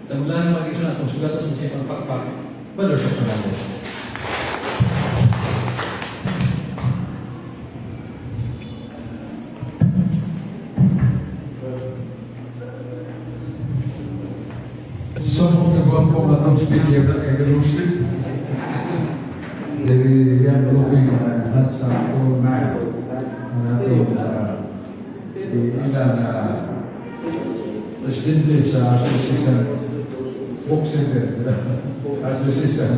Tagulahan ng mag-isyon at sugat sa sipang pakpak, Brother Sok Fernandez. Some of the people that don't speak Muslim, they are looking at handsome old man. Ilan presidente sa Association Book Center, Association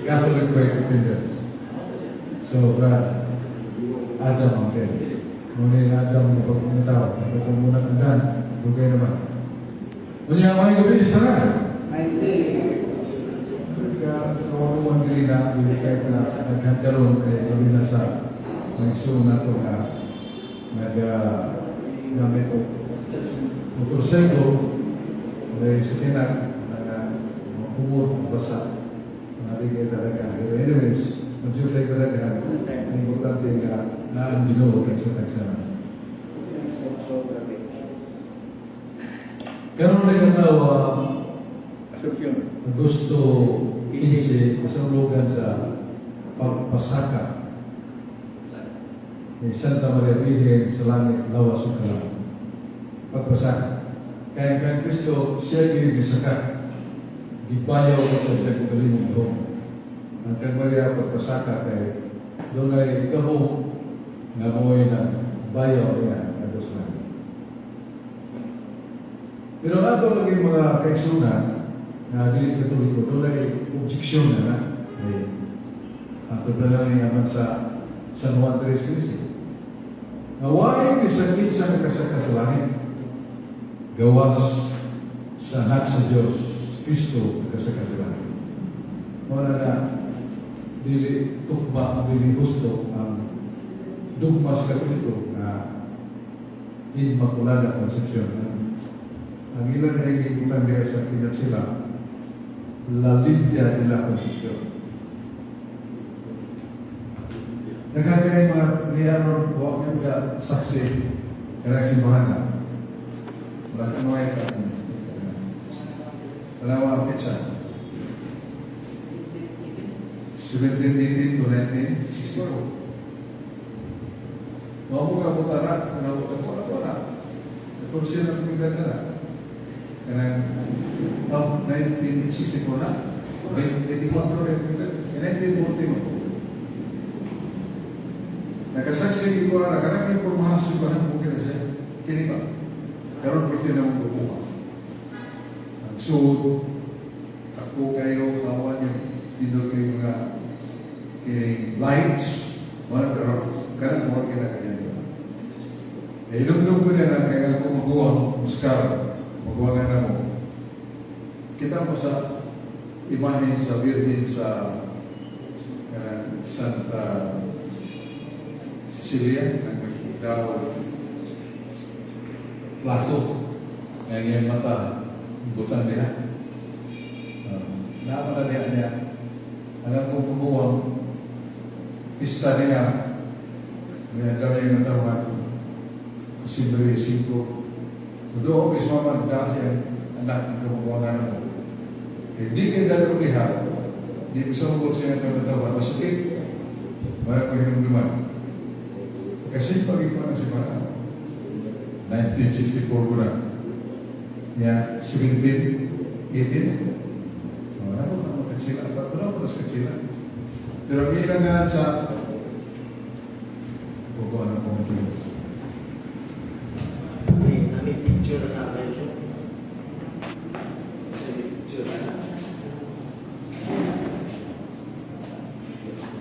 Catholic Faith Defenders. So, Adam ang kaya. Muna Adam na pagpuntaw, pagpunta ng Dan, lugay naman. Muna may gabi, sana. Kawaruan dili na, kahit na nagkakaroon kay kami na sa nagsuon na ito na nag-gamit o motorsiklo dahil sa tinak na humor, basa, narigay talaga. Pero anyways, magsulay talaga, ang importante na ang Ginoo kay sa tagsana. Karoon na yung Agosto 15, isang lugan sa Pagpasaka ni Santa Maria Virgen sa langit, lawas o kalang. Pagpasaka. Kaya kang Kristo, siya yung gisaka. Gibayaw ko sa siya kung kalimong doon. Ang kang Maria pagpasaka kay doon ay ikaw nga mo'y na bayaw niya kados lang. Pero ato lagi mga kaigsunan na dili Katoliko, doon ay objeksyon na ato na lang yaman sa San Juan 3:16. Naway ni sakit sa nakasaka sa langit, gawas sa anak sa Diyos, Kristo nakasaka sa langit. Muna na, dili tukma, dili gusto ang dugma sa Katoliko na Immaculada Concepcion. Ang ilan ay gibutan diya sa kinat sila, La Limpia de la Concepcion. Nagkagay mga niyaron, huwag niyo ka saksi, kaya simbahan na. Wala ka mga ito. Dalawa ang pizza. 1780 to 1964. Mga mga mutara, na 14 na tumiglan ka na. Karena 1964 na, 24 1940 nakasaksi ko na karena kaya purmahasubahan mungkin saya kini ba karon pwede na mong bubuha ang suod ako kayo kawan yung pindol kayo mga lights wala karon karena mo kaya ilum-ilum ko na kaya ako magbuwang muskara magwagan na mo. Kita mo sa imahe sa Virgin sa Santa Cecilia, nagdaw plato, ngayon mata, butan niya. Naapala niya, hanggang kung kumuwang, pista niya, ngayon dami yung natawan, Simbri 5, doon mismo magdaan siya anak ng kumukuha mo. Hindi kayo dalawa lihat, hindi bisa mabot siya ng natawan, masakit, wala ko yung naman. Kasi pag-ipan na si Pana, 1964 ko na, niya 17, 18, wala ko na magkatsila, wala ko na katsila. Pero ilan nga sa kukuha ng kumukuha.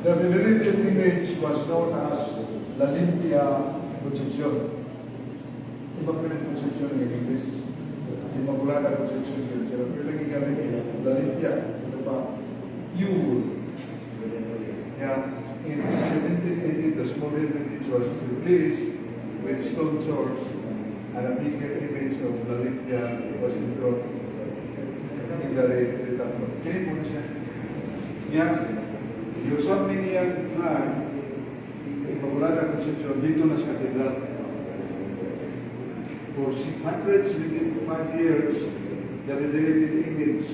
The venerated image was known as La Limpia Concepcion. Immaculate Concepcion in English. Immaculada Concepcion in English. Pero lagi kami La Limpia. Ito pa, pure. Yeah. In 1780, the small image was replaced with stone church and a bigger image of La Limpia was enthroned in the retablo. Kaya po na siya. Yeah. Yung sa miniyang Immaculada Concepcion dito na sa katedral. For 675 years, the regenerated image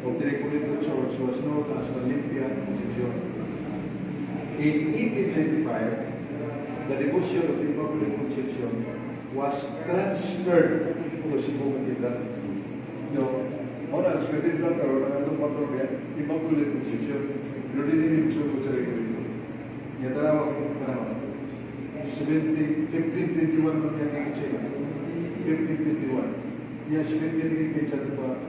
of the Recollito Church was known as Olympia Concepcion. In 1895, the devotion of the Immaculate Concepcion was transferred to Cebu Cathedral. No, ahora las cathedral karon ang atong patron kaya Immaculate Concepcion. Pero din yung Church sa Recollito. Yung tarawag panahon. 1521 man yan ang China. 1521. Yan 1718 sa ito ba?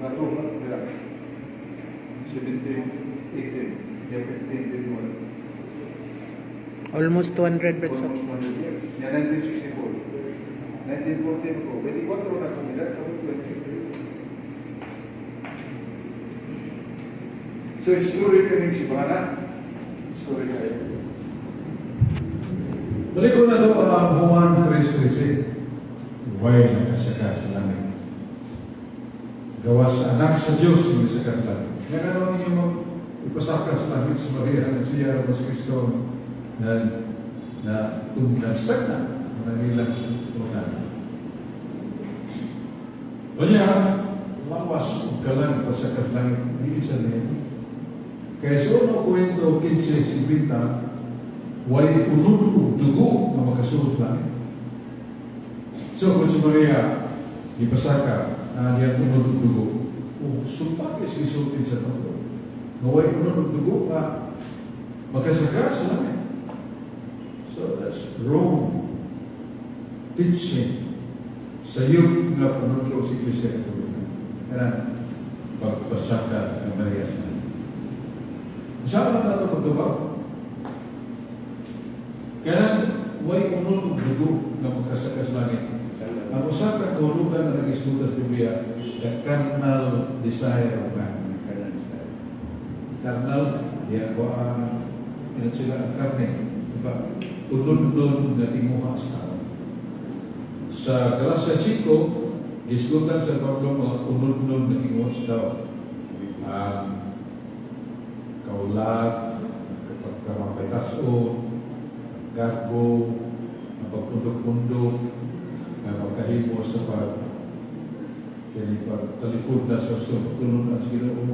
Ato ba? Kaya 1718. Yan 1521. Almost 200 breaths. Almost 100 years. Yan 1964. 1914 ko. 24 na kami dahil kami 20. So, story ka rin si Bana. Story ka rin. Balik ko na ito Juan 3:13. Huwag nakasaka sa langit. Gawa sa anak sa Diyos yung isa sa langit. Yan ano ninyo mo ipasaka sa langit sa Maria na siya Mas Kristo na tumnasag na manilang tunan. O niya, lawas ka lang ipasaka sa langit. Hindi sa niya. Kaya sa unang kwento 15:50, way unod o dugo na makasulot lang. So, kung si Maria, ipasaka, diyan unod o dugo, sumpag is isultin sa mundo. Na way unod o dugo na makasaka sa langit. So, that's wrong teaching sa iyo nga panunod si Kristo ang tulungan. Kaya, pagpasaka ng Maria sa langit. Saan na ito pagtubag? Kaya way unod og dugo na magkasaka sa langit. Ang usa ka kahulugan na nag-isbuta sa Biblia, the carnal desire of man. Carnal, diya ko ang sila ang karne. Diba? Unod-unod na timuha sa tao. Sa Galatia 5, isbutan sa Pablo mga unod-unod na timuha sa tao. Kaulag, pagkamapaytaso, garbo, pagpundok-pundok, pagkahimo sa pagtalikod na sa pagtulong na sa Ginoo.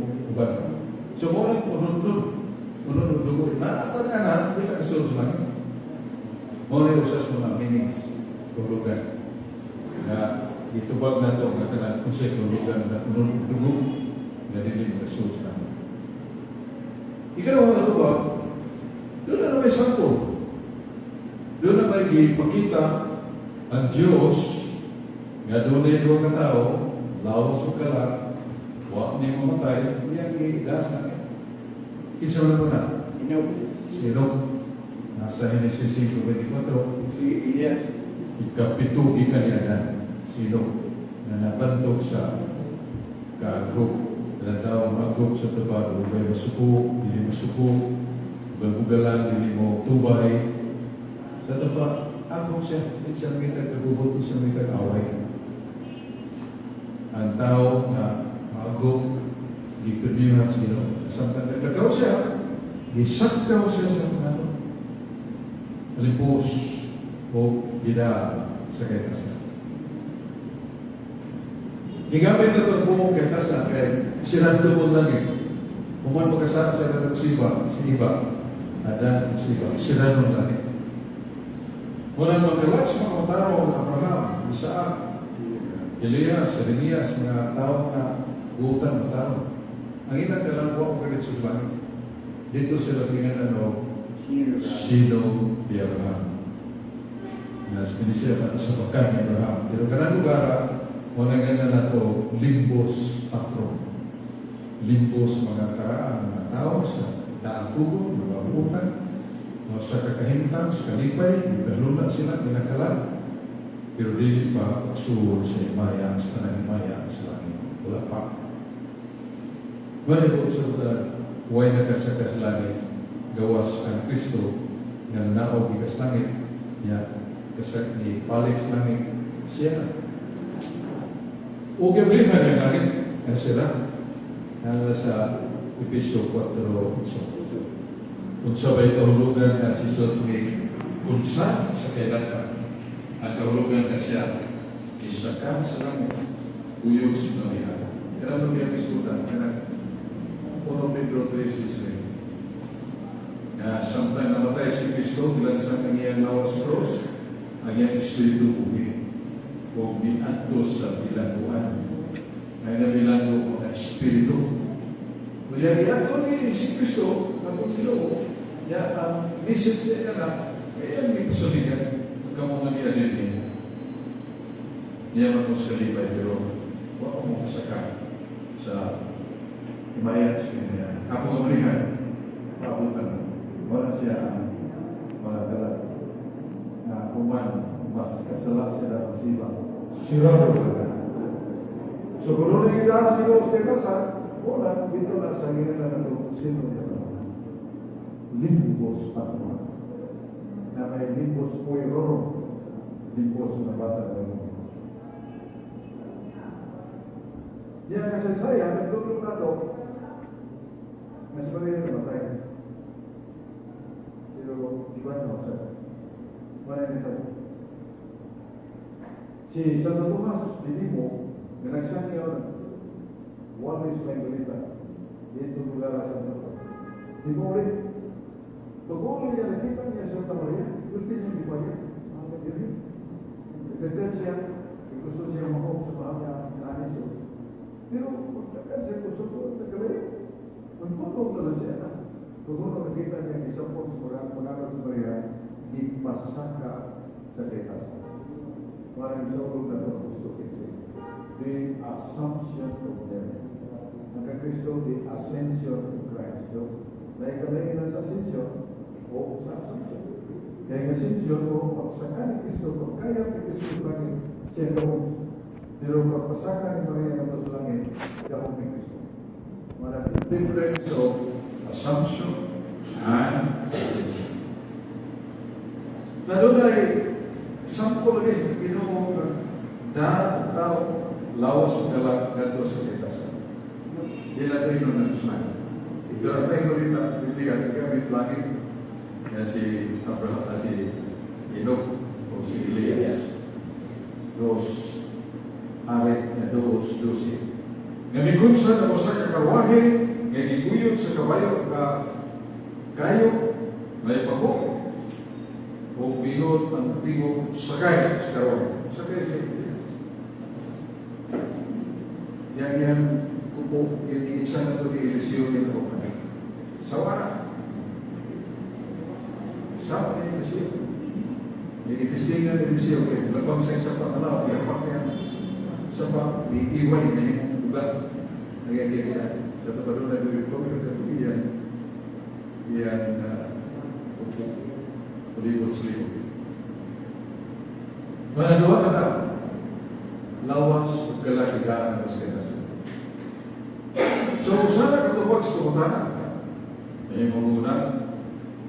So, muna unod dugo. Naatan ka na, hindi ka kasulong sa langit. Muna yung usas mga meanings, kahulugan. Na itubag na ito, kung sa'y kahulugan na unod dugo, na hindi mo kasulong sa langit. Ikalawa na ito ba? Doon na may sampo. Doon na may ipakita ang Diyos nga doon na yung katao, lawas o kalat, huwag niya mamatay, iyang iidas na niya. Isa mo na ito na? Sino? Nasa Genesis 5:24. Ikapito ikalianan. Sino? Na nabantok sa kaagrup. Daw mag-group sa tabag, may masuko, hindi masuko, bugalan, hindi mo tubay. Sa tabag, ako siya, minsan kita kagubot, minsan kita away. Ang tao na mag-group, ipinihan sila. Sampai nagkakaw siya, isagkaw siya sa mga halipos o gida sa kaitas. Higamit na ito po kay Tasa, kay sinadlo mo lang eh. Kuman magkasama sa ito si Iba, ada si Iba, sinadlo lang eh. Walang magkalat sa mga tao ng Abraham, Isaac, Elias, Jeremias, mga tao na buutan ng tao. Ang inang kalangwa ko kalit sa langit. Dito sila tingnan sino di Abraham. Nas siya sa pakan ni Abraham. Pero kanang lugar, wala nga na ito, limbos patron. Limbos mga karaan, mga tao sa daang tubo, mga buutan, sa kakahintang, sa kalipay, ibaluna sila, pinakalan. Pero di pa pagsuol sa imaya, sa tanang imaya, sa langit. Wala pa. Wala po sa huwag nakasaka sa langit, gawas ang Kristo, nga nanaog ikas langit, niya, kasak ni balik sa langit, siya. O gabrihan ng langit, ang sila, nasa sa Episyo 4:8. Kung sabay kahulugan na si Jesus ni unsa sa kailan pa, ang kahulugan na siya, isaka sa langit, uyog si Maria. Kaya naman niya pisutan, kaya 1 Pedro 3:6 na samtang namatay si Kristo bilang sa kanyang nawas cross, ang iyang espiritu buhi o biadto sa bilangguan. Kaya na bilanggo ang espiritu. Kaya biadto ni si Kristo, magkutilo, ya ang message niya na, kaya ang ipasuligan, magkamungan niya din niya. Niya magkasalipay, pero wala mo kasaka sa himayat siya niya. Ako ang malihan, paabutan. Wala siya mga kalat na kuman, mas kasala siya na pasiba. Sirado ka. So, kung nung nagiging siya sa kasal, wala, dito na sa gina na ito, sino niya na? Limbos patma. Na may limbos po yung limbos na bata na yun. Yan kasi saya, nagtulong na ito, mas bagay na matay. Pero, di ba na matay? Wala nito. Si Santo Tomas, hindi mo, nanagsyan niya, one is may balita. Dito mula sa Santo. Di mo ulit. Pag-uuli niya, nakita niya Santa Maria, gusto niya di ba niya? Ang pag-ibig. Nagkakal siya, gusto siya mahok sa mga nanin siya. Pero, pagkakal siya, gusto ko, nagkakal. Magputong na lang siya. Kung nakita niya, isang po sa mga Maria, di pasaka sa dekas. Parang isang na ito, gusto ko siya. The assumption of them. Ang Kristo, the ascension of Christ. So, dahil kami ng ascension, o sa assumption. Kaya ang ascension, o pagsaka ni Kristo, pagkaya ni Kristo langit, siya gawin. Pero pagpasaka ni Maria ng sa langit, gawin ni Kristo. Maraming difference of assumption and ascension. Lalo na sample lagi, tao, lawas na ganito sa kitasan. Yan natin yun na Ismail. Ito na tayo balita, bibigyan, gamit langit na si Abraham, na si Enoch, o si Elias. Dos, arik na dos, dosi. Ngamikun sa na sa kakarwahe, ngagiguyod sa kabayo, kayo, may pagkong, o biyod ang tingog sakay sa karoon. Sakay sa Elias. Yang kupo, yung isa na ito ni Eliseo nito. Sawa. Sawa ni Eliseo. Yung itistingan ni Eliseo, labang sa isang pangalaw, yapak niya. Sa pa, iiwan na yung ugat. Nagyagyan sa tapadon na doon ito, yung katulian. Yan, kupo. Ulibot-ulibot. Manadua ka na, lawas pagkalakigaan ng kaskatasan. So, sana katubag sa tumutanan. May magunan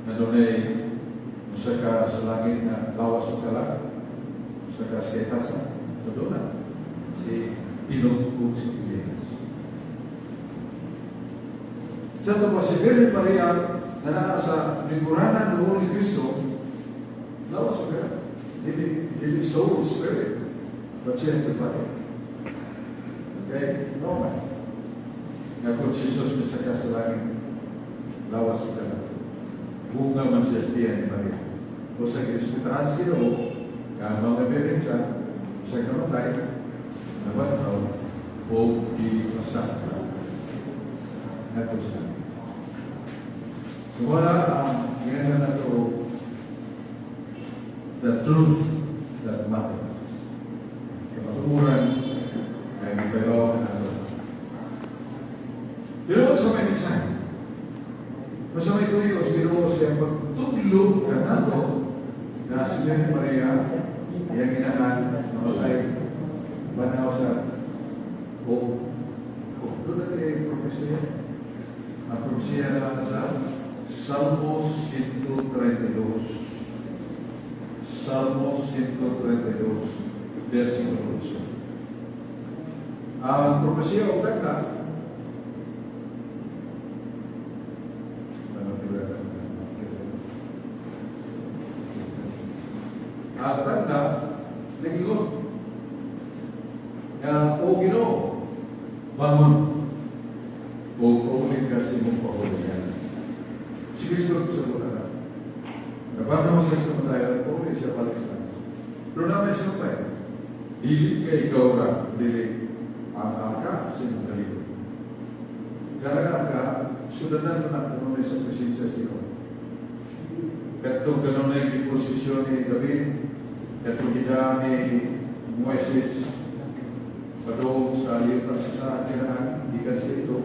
na doon ay masaka sa langit na lawas pagkalag sa kaskatasan. So, doon na si Pinong si Elias. Sa ito pa si Virgin Maria na nasa lingkuranan doon ni Kristo, lawas pagkalag. It is soul, spirit, but change the body. Okay? No man. Kung si Jesus na sa kasalangin, lawas ka lang. Bunga man siya siya ni Maria. Kung sa Kristotahan siya o, mga birin siya, sa kamatay, nabataw, o i-pasak ka. Ito siya. So wala ang ganyan na ito, the truth that matters. Kematuran yang dibelok dan pero sa may mensahe. Masa may tuyos, pero siya pagtudlo ka nato na si Maria yang inahan namatay banaw sa doon natin ay propesya. Ang propesya na sa Salmos 132. Salmos 132, versículo 8. Ang propesya o tagna, ang tagna, nagingon, o Ginoo, bangon o ulit kasi mong pahulugan. Si Kristo sa mga na. Napagod mo sa kamatayan, ulit siya balik sa langit. Pero namin siya tayo. Dili ka ikaw na, dili ang ka sa mong galing. Karena ka, sudanan na kung sa presensya siya. Katong ganun na yung posisyon ni David, katong gina ni Moises, padong sa lipas sa kinahan, ikan siya ito.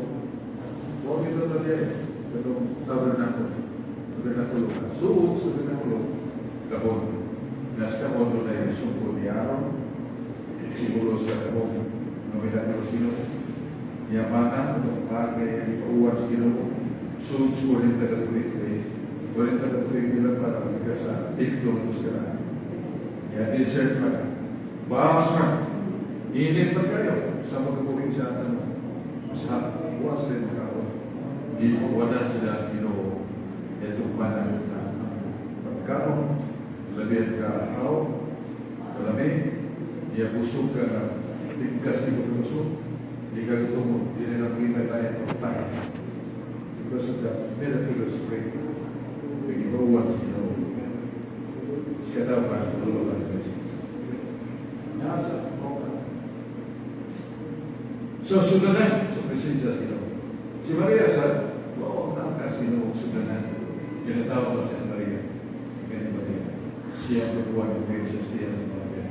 Huwag ito na diyan, katong tabernakulo. Suot sa tabernakulo, kahon. Nas kahon doon na yung sungko ni Aaron, siguro sa kahon, nomina ni Rosino, Yamana, bagay ang ipauwan sa Ginoo, suot sa kulit na katuwid kayo. Kulit na katuwid nila para magka sa dito ng Tuscana. Kaya desert man, bahas man, init man kayo sa magkapuwing sa atin mo. Masahap, buwas rin magkaon. Di mo wadan sila sa Ginoo, itong panahon na pagkaon, labihan ka ahaw, kalami, diya busog ka na, tingkas di mo busog, di ka gusto mo, di na nakita tayo pagtahin. Because of that miraculous way, nag-ibawan si Ginoo. Siya dapat tulungan kasi. Nasa, okay. So, sudanan sa presensya si Ginoo. Si Maria sa, oo, nangkas Ginoo sudanan. Ginatawag pa siya Maria. Kaya Maria. Siya pagkuhan ng presensya siya sa Maria.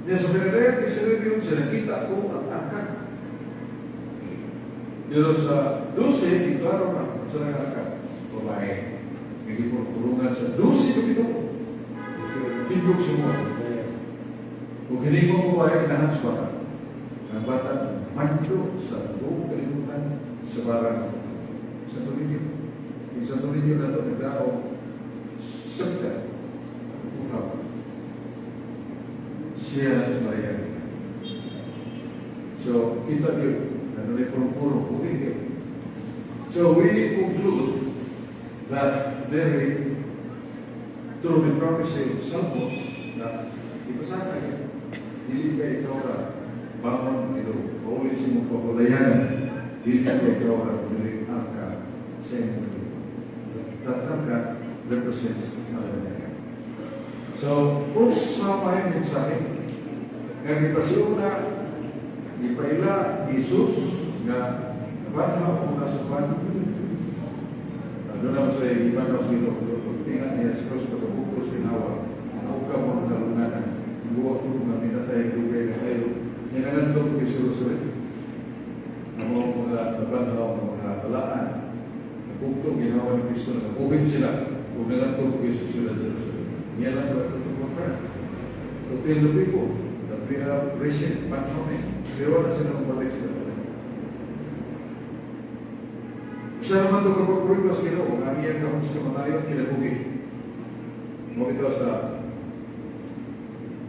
Diyan sa pinagaya, kasi yun siya nakita ko ang angkat. Pero sa 12, iklaro na sa nangangkat. Babae. Nagipurpurungan sa 12 kapito. Tindog semua. Kung hindi mo babae, nahas ba? Ang bata, manto sa buong kalimutan sa barang. Sa tulinyo. Sa tulinyo na ito nagdao. Sabta. Uhaw. Siya sa Maria. So, kita yun. Ano puro-puro. Okay. So, we conclude that Mary, through the prophecy of Salmos, na ipasaka niya, hindi ka ikaw na bangon ito, o ulit sa mong pagulayanan, hindi ka ikaw na piling angka sa iyong ito. That angka represents Maria. So, kung sama yung mensahe, nga ipasiyo na, ipaila, Jesus, nga nabanhaw kung nasa pan, doon naman sa iban na sino, tingnan niya sa Diyos pagkabukos sinawa, ang uka mo ang kalunganan, buwag ito mga pinatay, lugay na kayo, ninangantok kay Jerusalem. Ang mga nabanhaw, ang mga balaan, nagbuktong ginawa ni Kristo, nabuhin sila, kung nangantok kay Jerusalem. Yan lang ba ito mga friend? To tell the people that we have risen, panhoning, pero na silang balik sila. Siya naman ito kapag puripas Ginoo, ang iyang kahong sa kamatayon, kinabuhi. Mo ito sa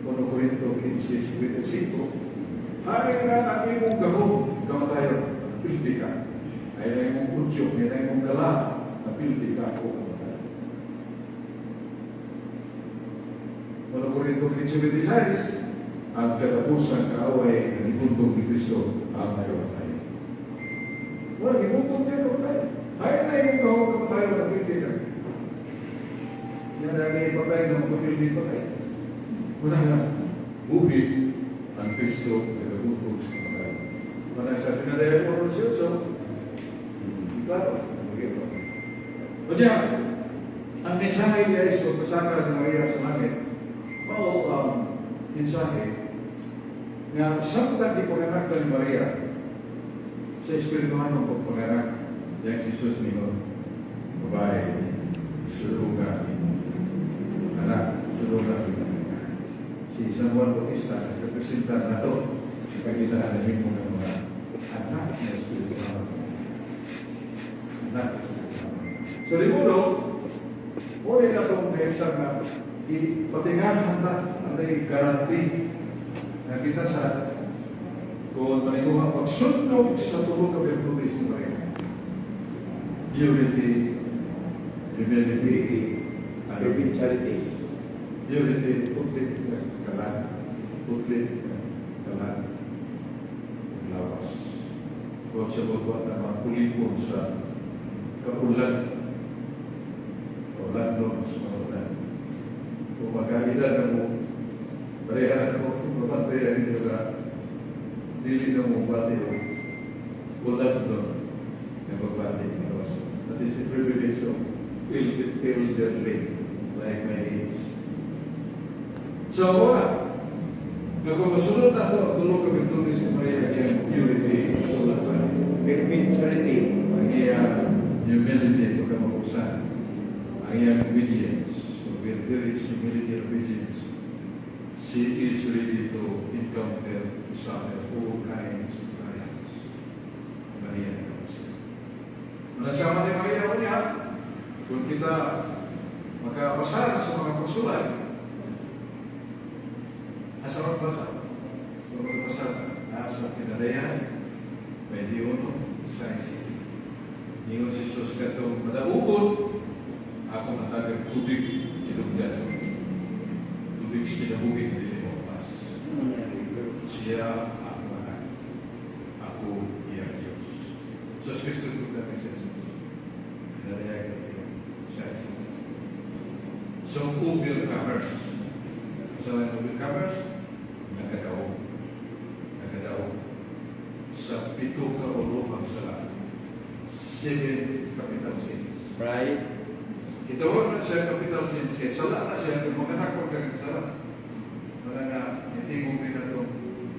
1 Corinto 15:25. Haring na ang iyong kahong kamatayon, pildi ka. Ay na iyong udyok, ay na iyong gala, na pildi ka o kamatayon. 1 Corinto 15:26, ang katapusan kaaway ang ibuntong ni Kristo ang kamatayon. Wala, ibuntong niya kamatayon. Ay na yung kahong kamatayon na pildi ka. Yan ang ipatay ng kapildi patay. Muna nga, buhi ang Kristo na naguntong sa kamatayon. Muna sa pinadayan mo ng siyo, so, klaro, kanya, ang mensahe niya is magpasaka ng Maria sa langit. Mensahe nga samtang di panganak ni Maria sa espirituhan ng pagpanganak yang Jesus niyo, babae, sulungan, anak, sulungan, si San Juan Bautista, representan na ito, ipagkitaan namin mo ng mga anak na espirituhan. Anak na espirituhan. So, limulo, muli na itong kahitang na ipatingahan na ang garanti na kita sa kung maniguhang pagsunog sa tulong ka virtudes ni Maria. Unity, humility, and charity. Unity, putlit, kalan, lawas. Huwag siya magbuhat ng mga pulipon sa kaulan. Kaulan doon, sa kaulan. Kung magkakita na mo, pareha na mo, mabantay na rin ka, dili na mo bati o ulan doon na magbati. That is the privilege of elderly, like my age. So, wala. Kung masunod na ito, tulog kami tuloy si Maria yung purity, sulat pa rin. Purity. Ang iyang humility, baka mabuksan. Ang iyang obedience. So, where there is humility and obedience, she is ready to encounter, to suffer all kinds of trials. Maria. Manasama ni Maria unya, kung kita makapasal sa mga pagsulay, asa magpasal? Kung magpasal, nasa pinadayan, may diuno sa isip. Ingon si Jesus katong madaugon, ako matagag tubig, ilugdan. Tubig sa kinabuhi, hindi mo pas. Siya ang mahal. Ako iyang Diyos. So, Kristo ito kami sa Diyos. Pinadayan kayo sa isip. So, overcomers. So, overcomers, nagkadaog sa 7 kauluhang sala, 7 capital sins. Right? Itawag na siya capital sins kaya sala na siya kung magkakakot ka ng sala. Para nga, hindi mo pinatong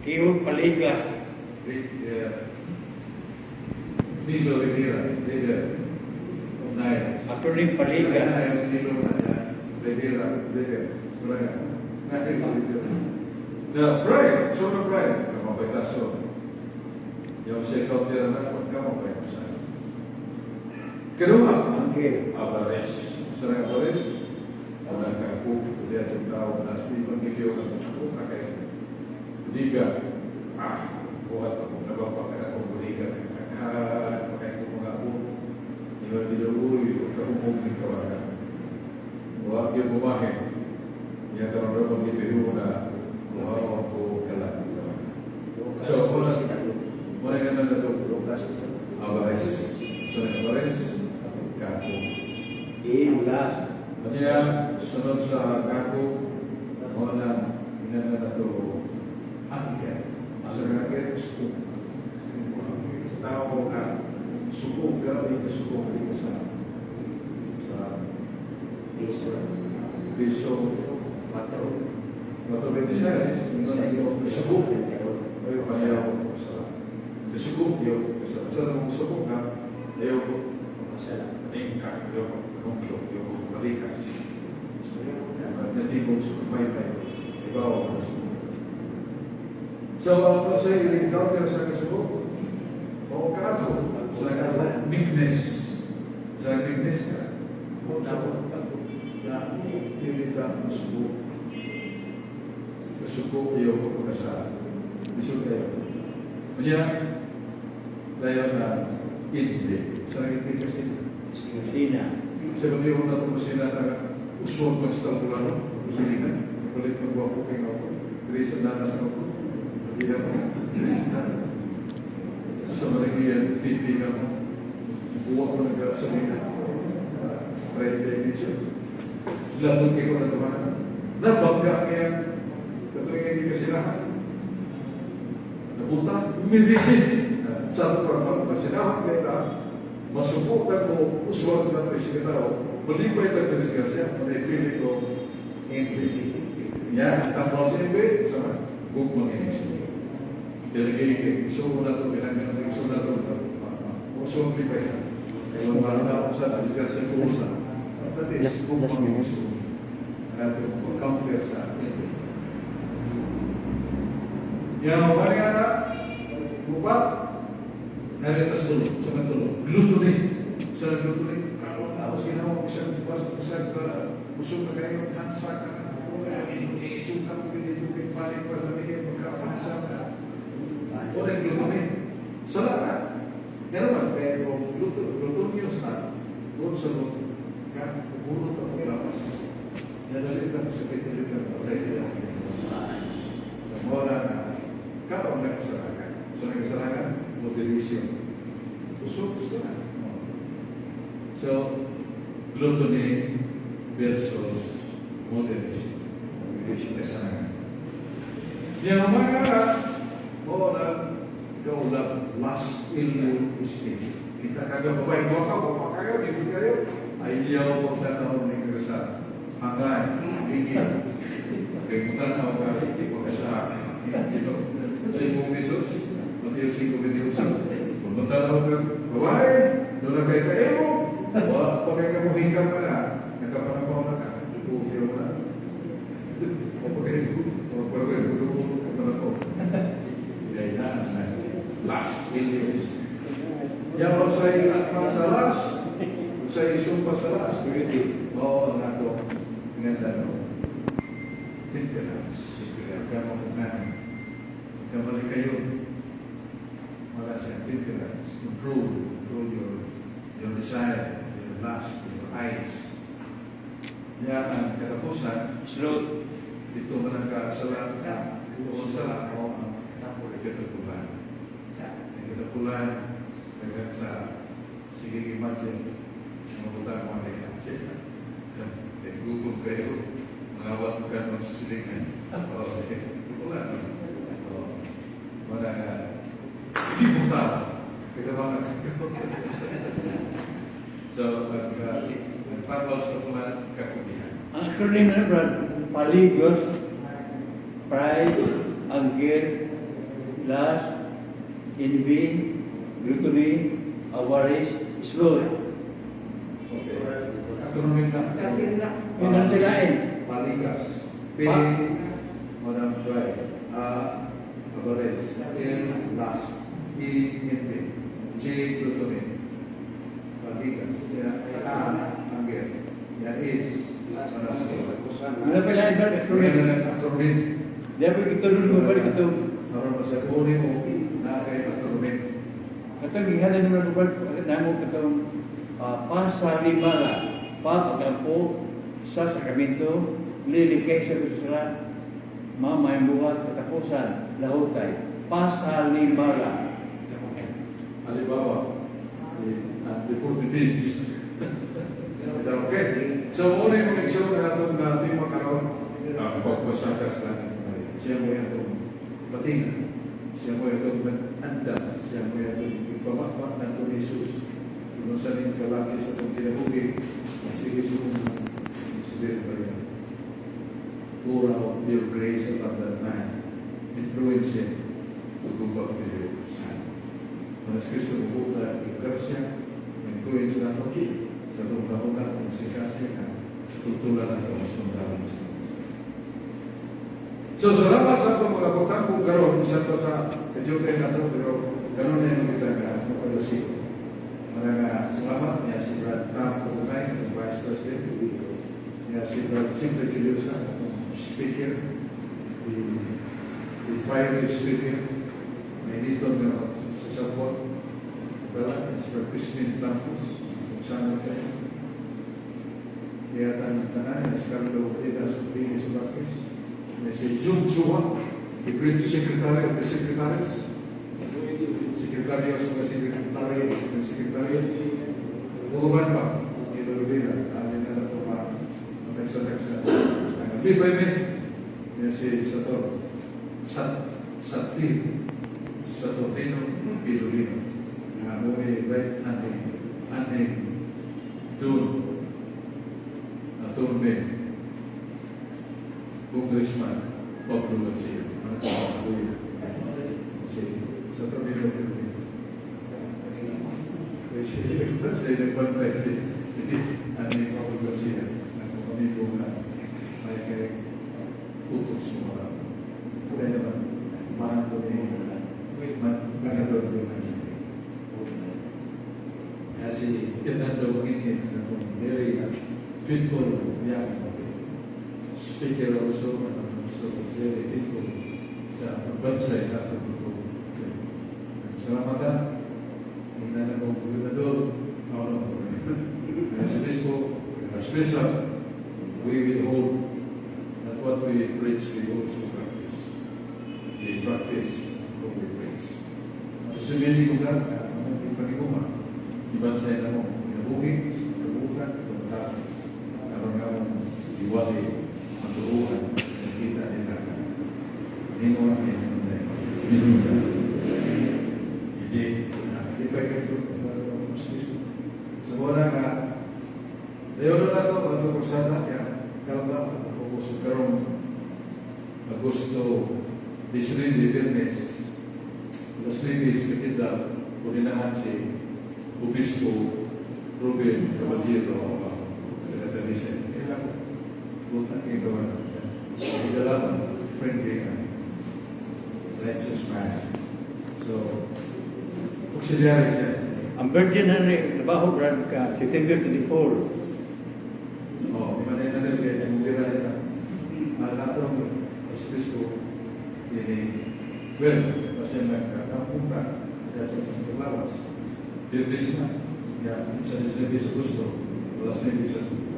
Kihog paligas. Nilo Rivera, leader of Nayas. Ako rin paligas. Nayas, Nilo Rivera, leader. Para nga, na pride, sobrang pride, kamapaytaso. Yung siya kautira na, kamapaytaso. Kedua, Okay. Alvarez. Sarang Alvarez, orang kaku, dia tu tahu nasib pemilih orang kaku, pakai tiga. Buat apa pakai aku berikan, pakai aku mengaku. Ia tidak boleh kamu mungkin kawan. Buat dia bumahe. Ia kalau orang bagi biru na, buat aku kalah. So, mana yang anda tu? Alvarez. Sarang Alvarez. Kaku. Iulas. Kanya sunod sa kaku, wala inana na ito angkat. Sa angkat, suko. Tao ka, suko ka, hindi suko ka sa piso 426, suko. Ay, ayaw ko sa suko, sa suko ka, ayaw ko. Meningkat, yung balikas. Natigong sa kumay-may. Ikaw ang gusto. So, ako sa i-encounter sa kasuko, o kako, sa bigness. Sa bigness ka. O sa pilita ang suko. Kasuko, iyo ko na sa bisog kayo. Kanya, layo na hindi. Sa hindi kasi Sina. sa pagkakong na itong kusina na uswag ng stalkulano, kusina, nakulit ng guwapo kay nga ako. Teresa na nasa ako. Hindi ako. Teresa na. Sa marigiyan, pipi nga ako. Buwak ko nagkasalina. Private siya. Lagot kayo na tumanan. Nabagka kaya katuwing hindi kasilahan. Nabuta, medicine. Sa ito pa, masinahan kayo na masubukan mo uswag na ito siya tao, malipay tayo ng siya, may feeling ko, hindi. Yan, tapos hindi, sama, gugmang ini siya. Delegate, gusto mo na ito, pinagyan na gusto na ito, uswag lipay na. Kaya mga ako sa disgrasya ko sa, that is, gugmang ini siya. Natin, counter sa hindi. Yan, wala nga na, bupat, narito sulod, sa matulog. Gluttony. Sa gluttony, kalau sinaw, isang busog na kayo, tansa ka na. Isuka mo yun dito kay paling pa sa bigay, magkapansa ka. O na gluttony. Sala ka. Yan naman, kaya kung gluttony yung sa doon sa doon, ka, pupulot ang lapas. Nadalit ka sa kitilit ka, patay ka. Sa mora na, karoon na kasalakan. Sa nagkasalakan, moderation. ka na. So, gluttony versus moderation. Kesanangan. Yang mana orang kaulah last ilmu isti. Kita kagak baik bapak kagak di kayo. Ayaw mo sa taon ni Krista. Hangay, hindi. Kaimutan na ako kasi sa imong Isus. Mateo 5:21. Pumunta na ako babae. Doon na kayo kayo. Pagay ka mo hinggap ka na. Nagkapanapaw na ka. Bukil mo na. Pagay ko. Last millions. Yang sa last, sa isumpa sa last, oo, nato, nganda no. Think ka na, sikira ka makunan. Kamali kayo. Wala siya, think ka na. Control your desire, your lust, your eyes. Yan ang katapusan. Slow. Ito managkasala na doon sa lako ang katapulan. Ang katapulan, hanggang sa sige imagine sa mga butang mga nailansin. Gutom kayo, mangawat ka ng susilingan. Katapulan. Wala nga, hindi mo tao. Katapulan. So, nagpapal sa tulan, kakubihan. Ang acronym na Brad, paligos, pride, anger, lust, envy, gluttony, avarice, sloth. Okay. Acronym na. Yun ang silain. Paligas. Pain, madam pride. Avarice. N, lust. E, envy. J, gluttony. Paligas. Anger. Is. Ano pala yung Brad, acronym? Acronym. Diyan po ito dulu balik ito. Para masabunin mo na kay acronym. Ito, gihalan naman Brad, namo itong pasalimala, pagkampo sa sakramento, lilikay sa kusala, mamay buhat, katapusan, lahutay, pasalimala. Halimbawa, the Portuguese. Okay. So, muna yung mag-show na itong natin makaroon. Pagpasakas natin. Siya mo itong patingan. Siya mo itong anda. Siya mo itong ipamakmak ng itong Jesus. Kung saan yung kalaki sa itong kinabuhi, sige sumong sabihin pa yan. Pour out your grace upon that man. Influence him to go back to your son. Manas Kristo bubuka yung grasya, influence na ito. Sa itong kahungan, itong sikasya na tutulan ang itong sundalan sa So, salamat sa itong mga pagkakong karoon sa ito sa kadyutin na ito, pero gano'n na yung kita ka, ano pala si mga salamat niya si Brad Tam Kukunay, ang Vice President, niya si Brad Simple Kiliosa, ang speaker, the fiery speaker, may dito na sa support, pala, si Brad Crispin Campos, sana kayo. Kaya tanan na Carlo Fridas Rodriguez Marquez, na si Jun Chua, the great secretary of the secretaries, secretarios of the secretarios, Bukuban pa, Ilo Rivera, amin na ito pa, mataksa-taksa. Big by me, na si Sator, Satfil, Satorino, Pilorino, na muli right handing, doon Atty. Congressman Pablo Garcia. Ano po ako yun? Sa tabi mo yun. Kasi nagbantay din. Ano yung Pablo Garcia? Ano kami po na may kaya utos mo marami. Kaya naman, mahal ko ni Manador Garcia. Kasi Fernando Mangingin na very faithful young speaker also, so very faithful sa pagbansay sa ating ito. Salamatan, hindi na akong gobernador, as Bispo, as Bishop, we will hold that what we preach, we also practice. We practice what we preach. At sa mga lugar, ang ating paniguma, Iban sa ina mo, kinabuhi, kabukan, kabukan, karon nga mong iwali, maturuan, nakita nila ka. Ningon ang minuda. Hindi, di pa ito, sa muna nga, dayon na ito, ang kursada, ikaw ba, pupuso karong Agosto, 19 de Viernes, Las Vegas, Catedral, Purinahan si Obispo Ruben Caballero, Catalisa. Kaya buta kayo gawa na. Idalaman, friendly and righteous man. So, auxiliary siya. Ang Virgin Henry, nabaho brad ka, September 24. Imanay na rin kaya yung bira nila. Atong Kristo, well, kasi nagkapunta, kaya sa paglawas. Dirlis na. Kaya sa Disney sa gusto, wala sa hindi sa gusto.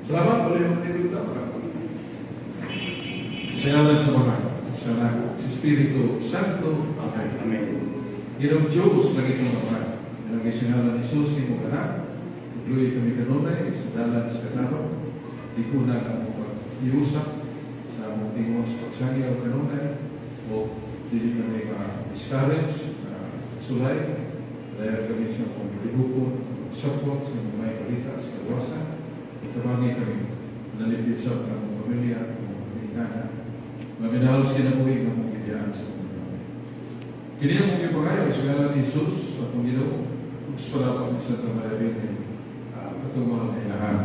Salamat, boleh menunjuk apa? Salamat sa mga salamat sa Espiritu Santo. Amen. Amen. Ginong Diyos lagi itong mga ilang isinala ni Jesus ni mo kana tuloy kami kanunay sa dalan sa kataro di ko na ang iusap sa among tingos pagsangya o kanunay o dili kami discourage sulay dahil kami sa pagbilihupon support sa mga may balita sa kawasan itamangin kami nalipid sa mga pamilya o Amerikana maminahalos kinabuhi ng mga ibiyaan sa mga kini ang mong ipangayo sa ngalan ni Jesus at mong Ginoo sa palapag sa tamalabing patungo ng ilahan.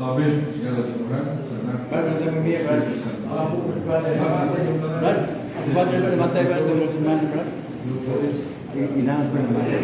Amen. Sa ngalan sa Tuhan, sa anak. Para sa mga brad, ako po brad, ang brad, namatay ba ito mga brad? Inaas ko naman.